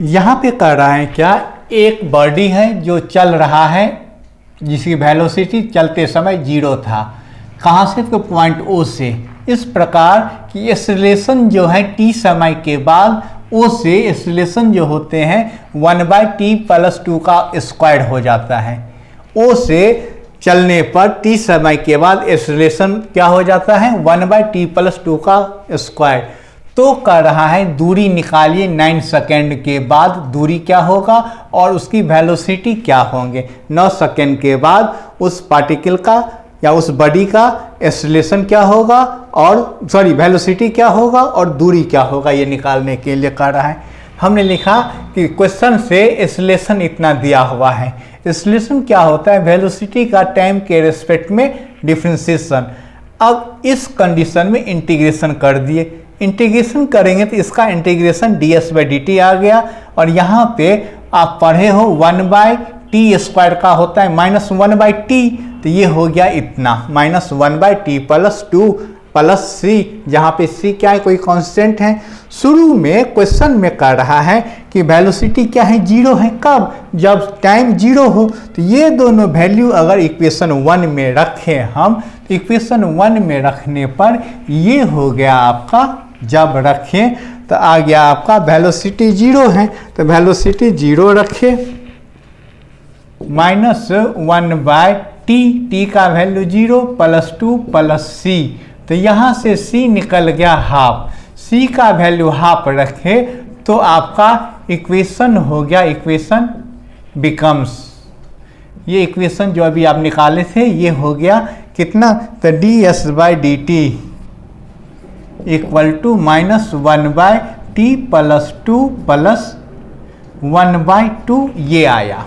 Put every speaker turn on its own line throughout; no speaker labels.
यहाँ पे कर रहा है क्या, एक बॉडी है जो चल रहा है जिसकी वेलोसिटी चलते समय 0 था। कहाँ से? तो पॉइंट O से। इस प्रकार की एक्सेलरेशन जो है t समय के बाद O से एक्सेलरेशन जो होते हैं 1/t+2 का स्क्वायर हो जाता है। O से चलने पर t समय के बाद एक्सेलरेशन क्या हो जाता है? 1/t+2 का स्क्वायर। तो कर रहा है दूरी निकालिए 9 सेकेंड के बाद दूरी क्या होगा और उसकी वेलोसिटी क्या होंगे। 9 सेकेंड के बाद उस पार्टिकल का या उस बॉडी का एक्सेलरेशन क्या होगा और वेलोसिटी क्या होगा और दूरी क्या होगा, ये निकालने के लिए कर रहा है। हमने लिखा कि क्वेश्चन से एक्सेलरेशन इतना दिया हुआ है। एक्सेलरेशन क्या होता है? वेलोसिटी का टाइम के रिस्पेक्ट में डिफरेंशिएशन। अब इस कंडीशन में इंटीग्रेशन कर दिए। इंटीग्रेशन करेंगे तो इसका इंटीग्रेशन ds/dt आ गया और यहाँ पे आप पढ़े हो 1/t² का होता है -1/t, तो ये हो गया इतना -1/t+2 प्लस c, जहाँ पे c क्या है? कोई कांस्टेंट है। शुरू में क्वेश्चन में कर रहा है कि वेलोसिटी क्या है? 0 है। कब? जब टाइम 0 हो। तो ये दोनों वैल्यू अगर इक्वेशन 1 में रखें हम, तो इक्वेशन 1 में रखने पर ये हो गया आपका, जब रखें तो आ गया आपका वेलोसिटी 0 है, तो वेलोसिटी 0 रखें -1/t, t का वैल्यू 0 +2 प्लस c, तो यहाँ से c निकल गया हाफ। c का वैल्यू हाफ रखे तो आपका इक्वेशन हो गया, इक्वेशन बिकम्स, ये इक्वेशन जो अभी आप निकाले थे ये हो गया कितना? तो ds/dt equal to -1/t+2 plus 1/2, ये आया,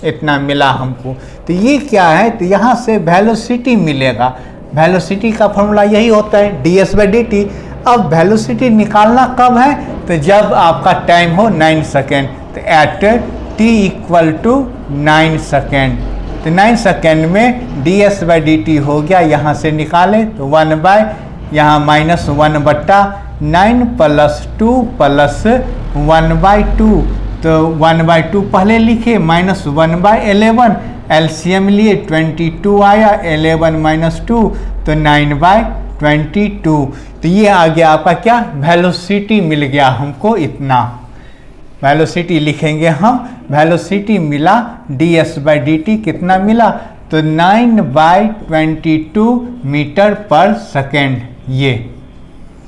इतना मिला हमको। तो ये क्या है? तो यहाँ से वेलोसिटी मिलेगा। वेलोसिटी का फॉर्मूला यही होता है ds/dt। अब वेलोसिटी निकालना कब है? तो जब आपका टाइम हो 9 सेकेंड, तो एट t = 9 सेकेंड। तो 9 सेकेंड में ds/dt हो गया, यहाँ से निकाले तो 1/यहाँ -1/9 +2 प्लस 1/2, तो 1/2 पहले लिखे -1/11, एलसीएम लिए 22 आया, 11 - 2 तो 9/22। तो ये आ गया आपका क्या? वेलोसिटी मिल गया हमको इतना। वेलोसिटी लिखेंगे हम, वेलोसिटी मिला ds/dt कितना मिला? तो 9/22 मीटर पर सेकेंड, ये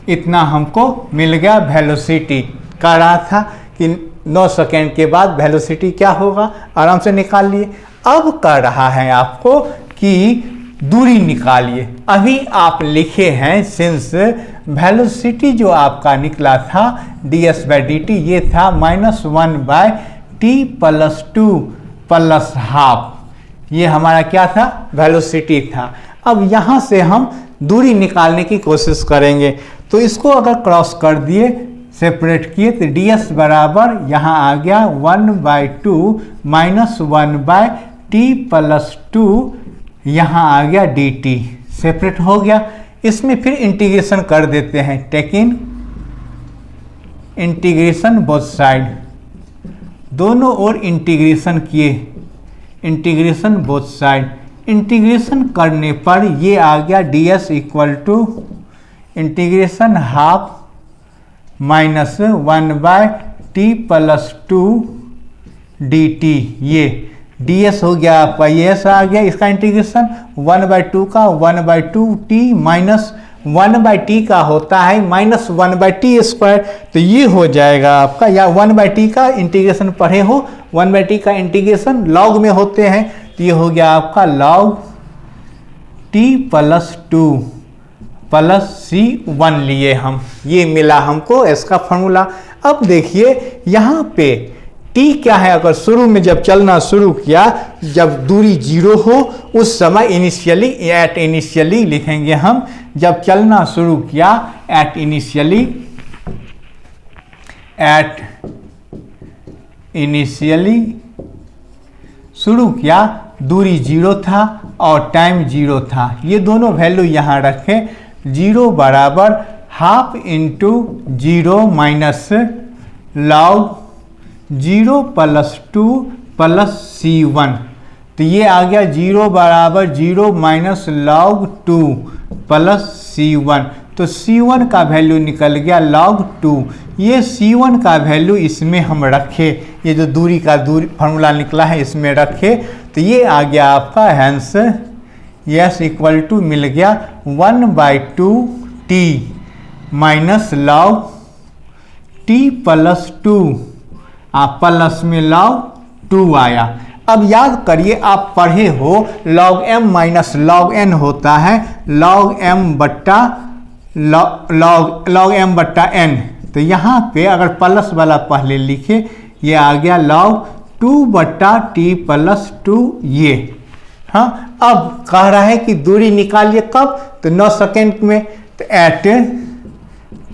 इतना हमको मिल गया। वेलोसिटी कह रहा था कि 9 सेकेंड के बाद वेलोसिटी क्या होगा, आराम से निकाल लिए। अब कह रहा है आपको कि दूरी निकालिए। अभी आप लिखे हैं सिंस वेलोसिटी जो आपका निकला था ds/dt ये था -1/t+2 प्लस हाफ, ये हमारा क्या था? वेलोसिटी था। अब यहाँ से हम दूरी निकालने की कोशिश करेंगे, तो इसको अगर क्रॉस कर दिए, सेपरेट किए, तो ds बराबर यहाँ आ गया 1/2 -1/t+2, यहाँ आ गया dt, सेपरेट हो गया। इसमें फिर इंटीग्रेशन कर देते हैं, टेकिंग इंटीग्रेशन बोथ साइड, दोनों ओर इंटीग्रेशन किए, इंटीग्रेशन बोथ साइड। इंटीग्रेशन करने पर ये आ गया ds = integration half -1/t+2 dt, ये ds हो गया आपका, ये आ गया इसका इंटीग्रेशन 1/2 का 1/2t माइनस 1/t का होता है -1/t², तो ये हो जाएगा आपका, या 1/t का इंटीग्रेशन पढ़े हो, 1/t का इंटीग्रेशन लॉग में होते हैं, तो ये हो गया आपका log t+2 प्लस c1 लिए हम, ये मिला हमको इसका फॉर्मूला। अब देखिए यहाँ पे t क्या है? अगर शुरू में जब चलना शुरू किया, जब दूरी 0 हो उस समय इनिशियली, एट इनिशियली लिखेंगे हम, जब चलना शुरू किया एट इनिशियली शुरू किया, दूरी 0 था और टाइम 0 था। ये दोनों वैल्यू यहाँ रखें, 0 बराबर half into 0 minus log 0 + 2 + C1, तो ये आ गया 0 = 0 - log 2 + C1, तो C1 का वैल्यू निकल गया log 2। ये C1 का वैल्यू इसमें हम रखे, ये जो दूरी फार्मूला निकला है इसमें रखे, तो ये आ गया आपका आंसर। यस इक्वल टू मिल गया 1/2 t - log t + 2, प्लस में log 2 आया। अब याद करिए, आप पढ़े हो log m - log n होता है log m/n, तो यहाँ पे अगर प्लस वाला पहले लिखे, ये आ गया log 2/t + 2 ये। हाँ, अब कह रहा है कि दूरी निकालिए कब, तो 9 सेकेंड में, तो एट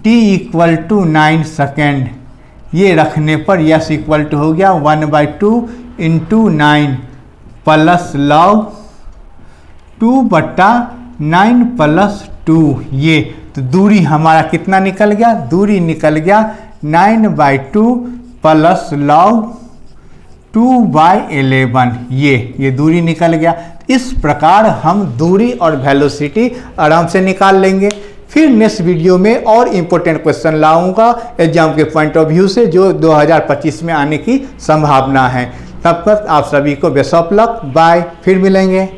t = 9 सेकेंड, ये रखने पर यस इक्वल टू हो गया 1/2 × 9 + log 2/9 + 2 ये। तो दूरी हमारा कितना निकल गया, दूरी निकल गया 9/2 + log 2/11, ये दूरी निकल गया। इस प्रकार हम दूरी और वेलोसिटी आराम से निकाल लेंगे। फिर नेक्स्ट वीडियो में और इम्पोर्टेंट क्वेश्चन लाऊंगा एग्जाम के पॉइंट ऑफ व्यू से, जो 2025 में आने की संभावना है। तब तक आप सभी को बेस्ट ऑफ लक, बाय, फिर मिलेंगे।